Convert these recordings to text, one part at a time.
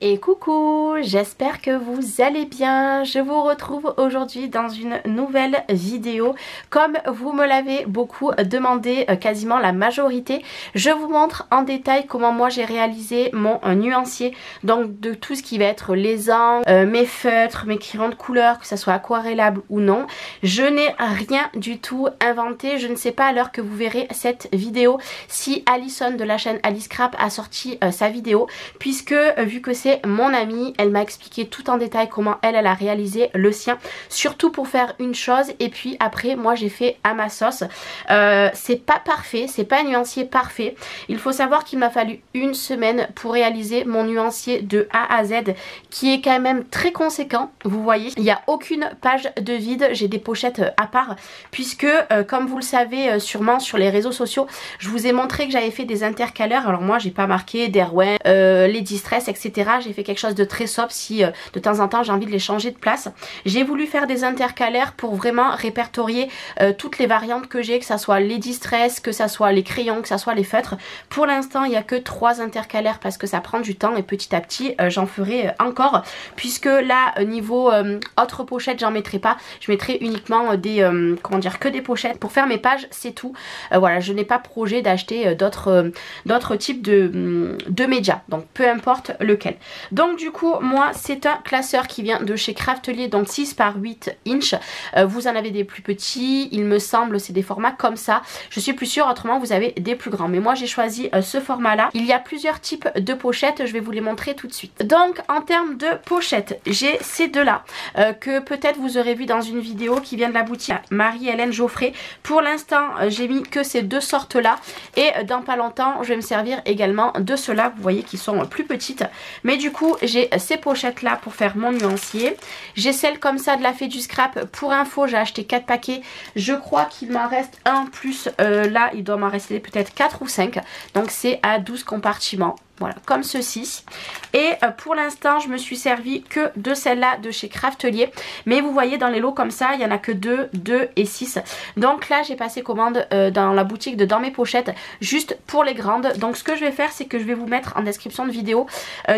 Et coucou, j'espère que vous allez bien. Je vous retrouve aujourd'hui dans une nouvelle vidéo. Comme vous me l'avez beaucoup demandé, quasiment la majorité, je vous montre en détail comment moi j'ai réalisé mon nuancier. Donc de tout ce qui va être les encres, mes feutres, mes crayons de couleur, que ça soit aquarellable ou non. Je n'ai rien du tout inventé. Je ne sais pas à l'heure que vous verrez cette vidéo si Alison de la chaîne Alice Craft a sorti sa vidéo, puisque vu que c'est mon amie, elle m'a expliqué tout en détail comment elle a réalisé le sien, surtout pour faire une chose, et puis après moi j'ai fait à ma sauce. C'est pas parfait, c'est pas un nuancier parfait. Il faut savoir qu'il m'a fallu une semaine pour réaliser mon nuancier de A à Z, qui est quand même très conséquent. Vous voyez, il n'y a aucune page de vide, j'ai des pochettes à part, puisque comme vous le savez sûrement sur les réseaux sociaux, je vous ai montré que j'avais fait des intercalaires. Alors moi j'ai pas marqué Derwent, Lady Stress, etc. J'ai fait quelque chose de très sobre si de temps en temps j'ai envie de les changer de place. J'ai voulu faire des intercalaires pour vraiment répertorier toutes les variantes que j'ai, que ça soit Lady Stress, que ça soit les crayons, que ça soit les feutres. Pour l'instant il n'y a que 3 intercalaires parce que ça prend du temps, et petit à petit j'en ferai encore, puisque là niveau autre pochette j'en mettrai pas, je mettrai uniquement des comment dire, que des pochettes pour faire mes pages, c'est tout. Voilà, je n'ai pas projet d'acheter d'autres types de médias, donc peu importe lequel. Donc du coup moi c'est un classeur qui vient de chez Craftelier, donc 6 par 8 inch. Vous en avez des plus petits, il me semble, c'est des formats comme ça. Je suis plus sûre, autrement vous avez des plus grands, mais moi j'ai choisi ce format là. Il y a plusieurs types de pochettes, je vais vous les montrer tout de suite. Donc en termes de pochettes, j'ai ces deux là que peut-être vous aurez vu dans une vidéo qui vient de la boutique Marie-Hélène Geoffrey. Pour l'instant j'ai mis que ces deux sortes là, et dans pas longtemps je vais me servir également de ceux-là, vous voyez, qui sont plus petites. Mais du coup j'ai ces pochettes là pour faire mon nuancier. J'ai celle comme ça de la Fée du Scrap. Pour info j'ai acheté 4 paquets. Je crois qu'il m'en reste un plus là il doit m'en rester peut-être 4 ou 5. Donc c'est à 12 compartiments. Voilà, comme ceci. Et pour l'instant je me suis servi que de celle-là de chez Craftelier. Mais vous voyez dans les lots comme ça, il n'y en a que 2 et 6. Donc là j'ai passé commande dans la boutique de Dans Mes Pochettes, juste pour les grandes. Donc ce que je vais faire, c'est que je vais vous mettre en description de vidéo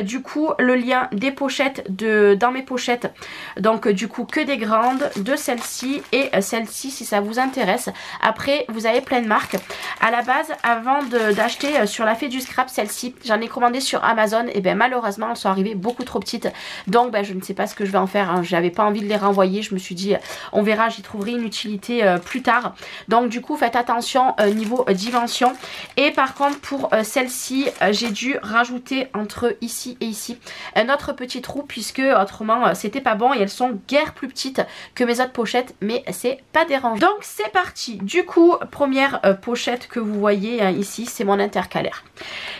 du coup le lien des pochettes de Dans Mes Pochettes. Donc du coup que des grandes, de celle-ci et celle-ci si ça vous intéresse. Après vous avez plein de marques. À la base, avant d'acheter sur la Fée du Scrap celle-ci, j'en ai commandé sur Amazon, et bien malheureusement elles sont arrivées beaucoup trop petites, donc ben, je ne sais pas ce que je vais en faire, hein. J'avais pas envie de les renvoyer, je me suis dit on verra, j'y trouverai une utilité plus tard. Donc du coup faites attention niveau dimension. Et par contre pour celle-ci j'ai dû rajouter entre ici et ici un autre petit trou, puisque autrement c'était pas bon, et elles sont guère plus petites que mes autres pochettes, mais c'est pas dérangeant. Donc c'est parti. Du coup première pochette que vous voyez ici, c'est mon intercalaire.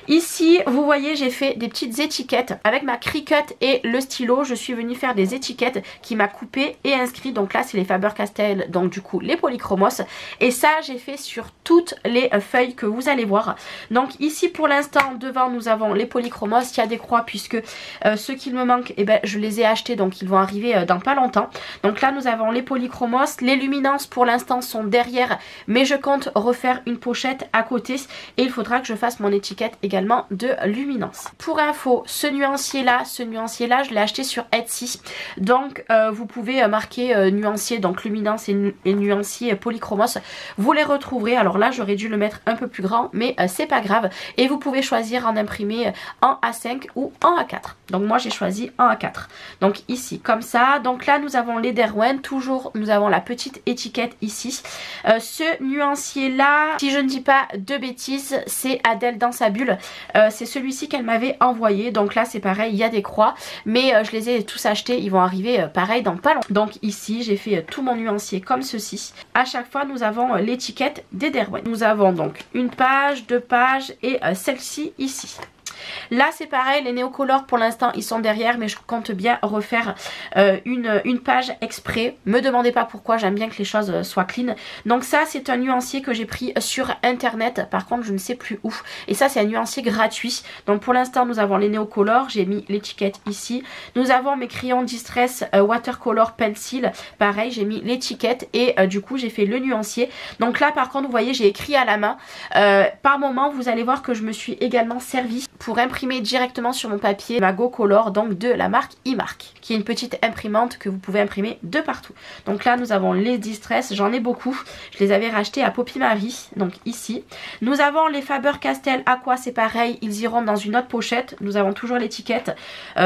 Ici vous voyez j'ai fait des petites étiquettes avec ma Cricut et le stylo. Je suis venue faire des étiquettes qui m'a coupé et inscrit. Donc là c'est les Faber-Castell, donc du coup les polychromos, et ça j'ai fait sur toutes les feuilles que vous allez voir. Donc ici pour l'instant devant nous avons les polychromos, il y a des croix puisque ceux qui me manquent, eh ben, je les ai achetés, donc ils vont arriver dans pas longtemps. Donc là nous avons les polychromos, les luminances pour l'instant sont derrière, mais je compte refaire une pochette à côté, et il faudra que je fasse mon étiquette également de luminance. Pour info, ce nuancier là je l'ai acheté sur Etsy. Donc vous pouvez marquer nuancier, donc luminance et nuancier polychromos, vous les retrouverez. Alors là j'aurais dû le mettre un peu plus grand, mais c'est pas grave, et vous pouvez choisir en imprimer en A5 ou en A4. Donc moi j'ai choisi en A4. Donc ici comme ça. Donc là nous avons les Derwent, toujours nous avons la petite étiquette ici. Ce nuancier là, si je ne dis pas de bêtises, c'est Adèle dans sa bulle. C'est celui-ci qu'elle m'avait envoyé. Donc là c'est pareil, il y a des croix, mais je les ai tous achetés, ils vont arriver pareil dans pas longtemps. Donc ici j'ai fait tout mon nuancier comme ceci. À chaque fois nous avons l'étiquette des Derwent. Nous avons donc une page, 2 pages et celle-ci ici. Là c'est pareil, les Neocolor pour l'instant ils sont derrière, mais je compte bien refaire une page exprès. Me demandez pas pourquoi, j'aime bien que les choses soient clean. Donc ça c'est un nuancier que j'ai pris sur internet, par contre je ne sais plus où. Et ça c'est un nuancier gratuit. Donc pour l'instant nous avons les Neocolor, j'ai mis l'étiquette ici. Nous avons mes crayons Distress Watercolor Pencil, pareil j'ai mis l'étiquette et du coup j'ai fait le nuancier. Donc là par contre vous voyez j'ai écrit à la main. Par moment vous allez voir que je me suis également servi pour imprimer directement sur mon papier ma Go Color, donc de la marque iMark, qui est une petite imprimante que vous pouvez imprimer de partout. Donc là nous avons les Distress, j'en ai beaucoup, je les avais rachetés à Poppy Marie, donc ici. Nous avons les Faber-Castell Aqua, c'est pareil, ils iront dans une autre pochette. Nous avons toujours l'étiquette.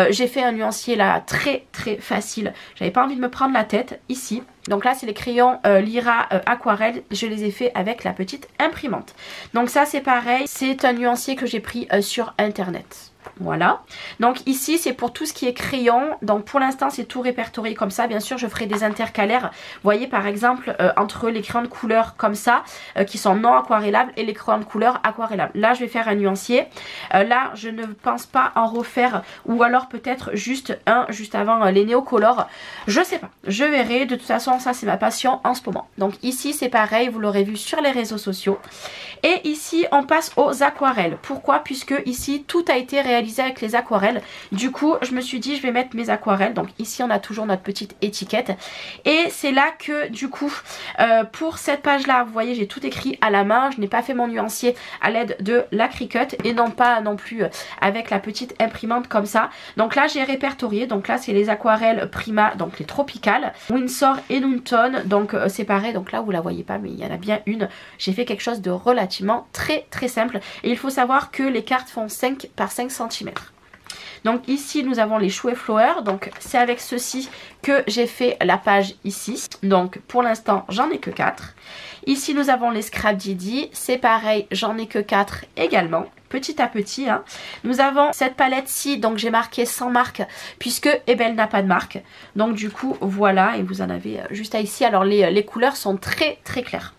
J'ai fait un nuancier là très facile, j'avais pas envie de me prendre la tête ici. Donc là c'est les crayons Lyra Aquarelle, je les ai fait avec la petite imprimante. Donc ça c'est pareil, c'est un nuancier que j'ai pris sur internet. Voilà, donc ici c'est pour tout ce qui est crayon. Donc pour l'instant c'est tout répertorié comme ça. Bien sûr je ferai des intercalaires. Vous voyez par exemple entre les crayons de couleur comme ça qui sont non aquarellables et les crayons de couleur aquarellables. Là je vais faire un nuancier. Là je ne pense pas en refaire, ou alors peut-être juste un juste avant les Neocolor. Je sais pas, je verrai. De toute façon ça c'est ma passion en ce moment. Donc ici c'est pareil, vous l'aurez vu sur les réseaux sociaux. Et ici on passe aux aquarelles. Pourquoi? Puisque ici tout a été réalisé avec les aquarelles. Du coup je me suis dit je vais mettre mes aquarelles. Donc ici on a toujours notre petite étiquette. Et c'est là que du coup pour cette page là vous voyez j'ai tout écrit à la main. Je n'ai pas fait mon nuancier à l'aide de la Cricut et non pas non plus avec la petite imprimante comme ça. Donc là j'ai répertorié. Donc là c'est les aquarelles Prima, donc les tropicales, Winsor et Newton. Donc c'est pareil, donc là vous la voyez pas mais il y en a bien une. J'ai fait quelque chose de relativement très simple. Et il faut savoir que les cartes font 5 par 5 cm. Donc ici nous avons les Chouet Flower, donc c'est avec ceci que j'ai fait la page ici. Donc pour l'instant j'en ai que 4. Ici nous avons les Scrap Didi, c'est pareil, j'en ai que 4 également. Petit à petit hein. Nous avons cette palette-ci, donc j'ai marqué sans marque puisque Ebel n'a pas de marque. Donc du coup voilà, et vous en avez juste à ici. Alors les couleurs sont très claires.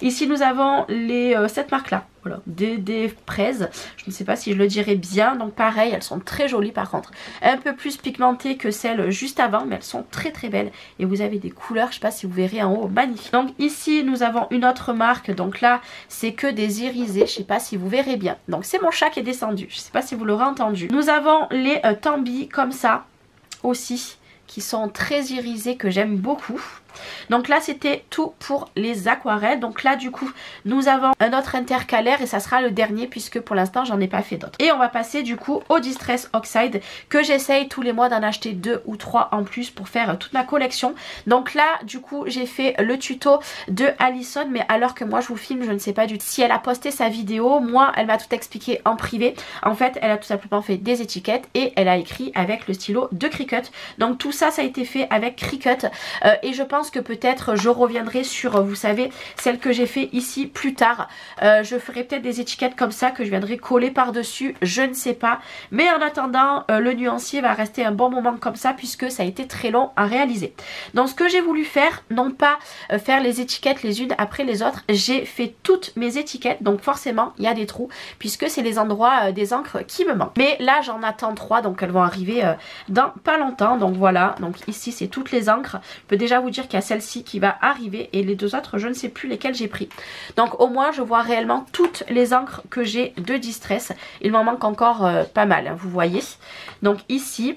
Ici nous avons cette marque là, voilà, des fraises, je ne sais pas si je le dirais bien. Donc pareil, elles sont très jolies par contre, un peu plus pigmentées que celles juste avant, mais elles sont très belles. Et vous avez des couleurs, je ne sais pas si vous verrez en haut, magnifiques. Donc ici nous avons une autre marque, donc là c'est que des irisés, je ne sais pas si vous verrez bien. Donc c'est mon chat qui est descendu, je ne sais pas si vous l'aurez entendu. Nous avons les Tambi comme ça aussi, qui sont très irisés, que j'aime beaucoup. Donc là c'était tout pour les aquarelles. Donc là du coup nous avons un autre intercalaire et ça sera le dernier puisque pour l'instant j'en ai pas fait d'autres. Et on va passer du coup au Distress Oxide, que j'essaye tous les mois d'en acheter 2 ou 3 en plus pour faire toute ma collection. Donc là du coup j'ai fait le tuto de Alison, mais alors que moi je vous filme je ne sais pas du tout si elle a posté sa vidéo. Moi elle m'a tout expliqué en privé. En fait elle a tout simplement fait des étiquettes et elle a écrit avec le stylo de Cricut. Donc tout ça a été fait avec Cricut et je pense que peut-être je reviendrai sur, vous savez, celle que j'ai fait ici plus tard. Je ferai peut-être des étiquettes comme ça que je viendrai coller par dessus, je ne sais pas. Mais en attendant le nuancier va rester un bon moment comme ça puisque ça a été très long à réaliser. Donc ce que j'ai voulu faire, non pas faire les étiquettes les unes après les autres, j'ai fait toutes mes étiquettes. Donc forcément il y a des trous puisque c'est les endroits des encres qui me manquent. Mais là j'en attends 3, donc elles vont arriver dans pas longtemps. Donc voilà, donc ici c'est toutes les encres. Je peux déjà vous dire qu'il y a celle-ci qui va arriver et les deux autres je ne sais plus lesquelles j'ai pris. Donc au moins je vois réellement toutes les encres que j'ai de Distress. Il m'en manque encore pas mal hein, vous voyez. Donc ici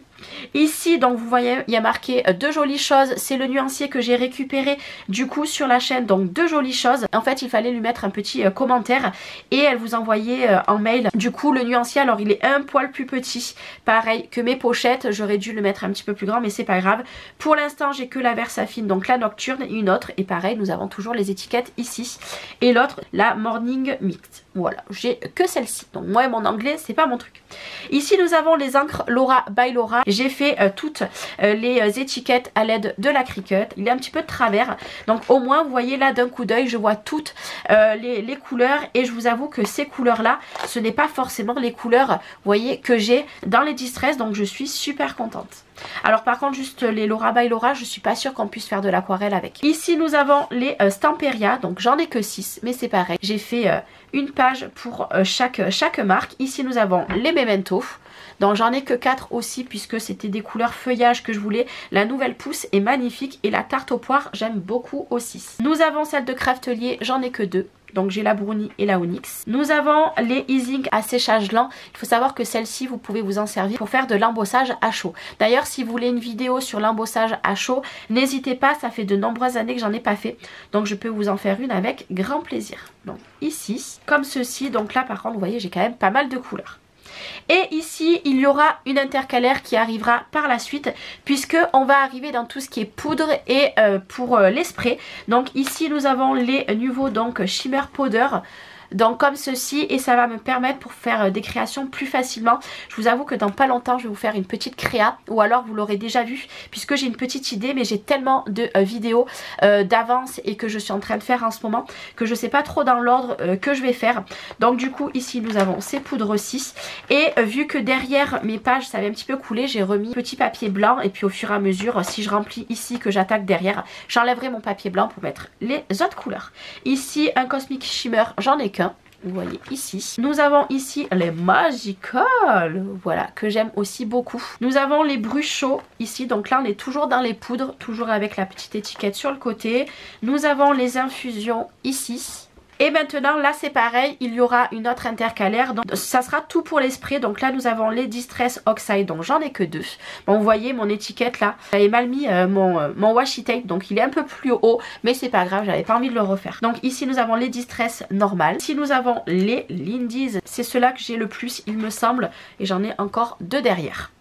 donc vous voyez il y a marqué 2 jolies choses. C'est le nuancier que j'ai récupéré du coup sur la chaîne. Donc 2 jolies choses. En fait il fallait lui mettre un petit commentaire et elle vous envoyait en mail du coup le nuancier. Alors il est un poil plus petit, pareil que mes pochettes. J'aurais dû le mettre un petit peu plus grand mais c'est pas grave. Pour l'instant j'ai que la Versafine, donc la Nocturne et une autre. Et pareil nous avons toujours les étiquettes ici. Et l'autre la Morning Mixed. Voilà, j'ai que celle-ci. Donc moi et mon anglais c'est pas mon truc. Ici nous avons les encres Laura by Laura. J'ai fait toutes les étiquettes à l'aide de la Cricut. Il est un petit peu de travers, donc au moins vous voyez là d'un coup d'œil je vois toutes les couleurs, et je vous avoue que ces couleurs là ce n'est pas forcément les couleurs, vous voyez, que j'ai dans les Distress, donc je suis super contente. Alors par contre juste les Laura by Laura, je suis pas sûre qu'on puisse faire de l'aquarelle avec. Ici nous avons les Stamperia, donc j'en ai que 6 mais c'est pareil, j'ai fait une page pour chaque marque. Ici nous avons les Memento, donc j'en ai que 4 aussi puisque c'était des couleurs feuillage que je voulais. La nouvelle pousse est magnifique et la tarte aux poires j'aime beaucoup aussi. Nous avons celle de Craftelier, j'en ai que 2. Donc j'ai la Brownie et la Onyx. Nous avons les Easing à séchage lent. Il faut savoir que celle-ci vous pouvez vous en servir pour faire de l'embossage à chaud. D'ailleurs si vous voulez une vidéo sur l'embossage à chaud, n'hésitez pas, ça fait de nombreuses années que j'en ai pas fait. Donc je peux vous en faire une avec grand plaisir. Donc ici, comme ceci, donc là par contre vous voyez j'ai quand même pas mal de couleurs. Et ici il y aura une intercalaire qui arrivera par la suite puisque on va arriver dans tout ce qui est poudre et pour les sprays. Donc ici nous avons les nouveaux donc Shimmer Powder, donc comme ceci, et ça va me permettre pour faire des créations plus facilement. Je vous avoue que dans pas longtemps je vais vous faire une petite créa, ou alors vous l'aurez déjà vu puisque j'ai une petite idée, mais j'ai tellement de vidéos d'avance et que je suis en train de faire en ce moment que je sais pas trop dans l'ordre que je vais faire. Donc du coup ici nous avons ces poudres 6 et vu que derrière mes pages ça avait un petit peu coulé, j'ai remis petit papier blanc, et puis au fur et à mesure si je remplis ici que j'attaque derrière, j'enlèverai mon papier blanc pour mettre les autres couleurs. Ici un Cosmic Shimmer, j'en ai qu'un. Vous voyez ici. Nous avons ici les Magical, voilà, que j'aime aussi beaucoup. Nous avons les Bruchot ici, donc là on est toujours dans les poudres, toujours avec la petite étiquette sur le côté. Nous avons les infusions ici. Et maintenant là c'est pareil, il y aura une autre intercalaire, donc ça sera tout pour les sprays. Donc là nous avons les Distress Oxide, donc j'en ai que 2. Bon vous voyez mon étiquette là, j'avais mal mis mon washi tape, donc il est un peu plus haut, mais c'est pas grave, j'avais pas envie de le refaire. Donc ici nous avons les Distress normales, ici nous avons les Lindy's, c'est ceux-là que j'ai le plus il me semble, et j'en ai encore 2 derrière.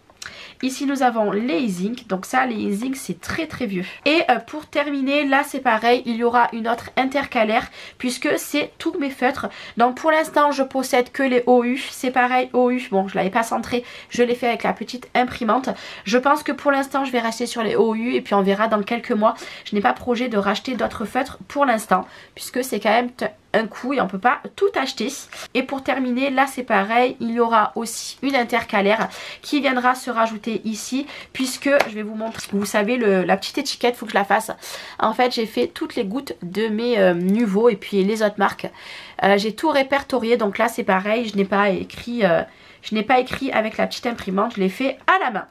Ici nous avons les Easing, donc ça les Easing c'est très vieux. Et pour terminer là c'est pareil, il y aura une autre intercalaire puisque c'est tous mes feutres. Donc pour l'instant je possède que les OU, c'est pareil OU, bon je l'avais pas centré, je l'ai fait avec la petite imprimante. Je pense que pour l'instant je vais rester sur les OU et puis on verra dans quelques mois. Je n'ai pas projet de racheter d'autres feutres pour l'instant puisque c'est quand même un coup et on peut pas tout acheter. Et pour terminer là c'est pareil, il y aura aussi une intercalaire qui viendra se rajouter ici puisque je vais vous montrer, vous savez la petite étiquette, faut que je la fasse. En fait j'ai fait toutes les gouttes de mes nouveaux et puis les autres marques, j'ai tout répertorié. Donc là c'est pareil, je n'ai pas écrit avec la petite imprimante, je l'ai fait à la main.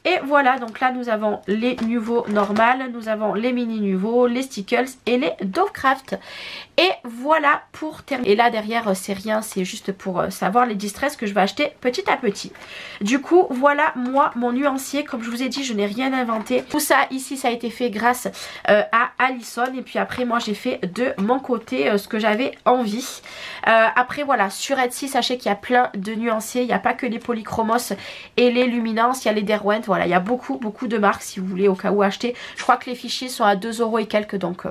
Et voilà, donc là nous avons les nouveaux normales, nous avons les mini nouveaux, les Stickles et les Dovecraft. Et voilà pour terminer. Et là derrière c'est rien, c'est juste pour savoir les Distress que je vais acheter petit à petit. Du coup voilà moi mon nuancier, comme je vous ai dit je n'ai rien inventé. Tout ça ici ça a été fait grâce à Alison, et puis après moi j'ai fait de mon côté ce que j'avais envie. Après voilà, sur Etsy sachez qu'il y a plein de nuanciers, il n'y a pas que les Polychromos et les Luminance, il y a les Derwent. Voilà, il y a beaucoup de marques si vous voulez au cas où acheter. Je crois que les fichiers sont à 2 € et quelques, donc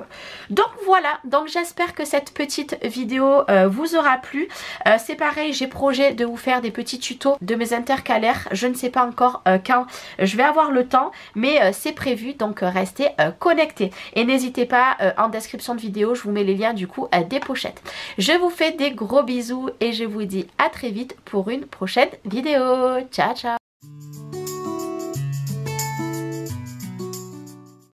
voilà. Donc j'espère que cette petite vidéo vous aura plu. C'est pareil, j'ai projet de vous faire des petits tutos de mes intercalaires. Je ne sais pas encore quand je vais avoir le temps, mais c'est prévu, donc restez connectés. Et n'hésitez pas, en description de vidéo, je vous mets les liens du coup des pochettes. Je vous fais des gros bisous et je vous dis à très vite pour une prochaine vidéo. Ciao ciao.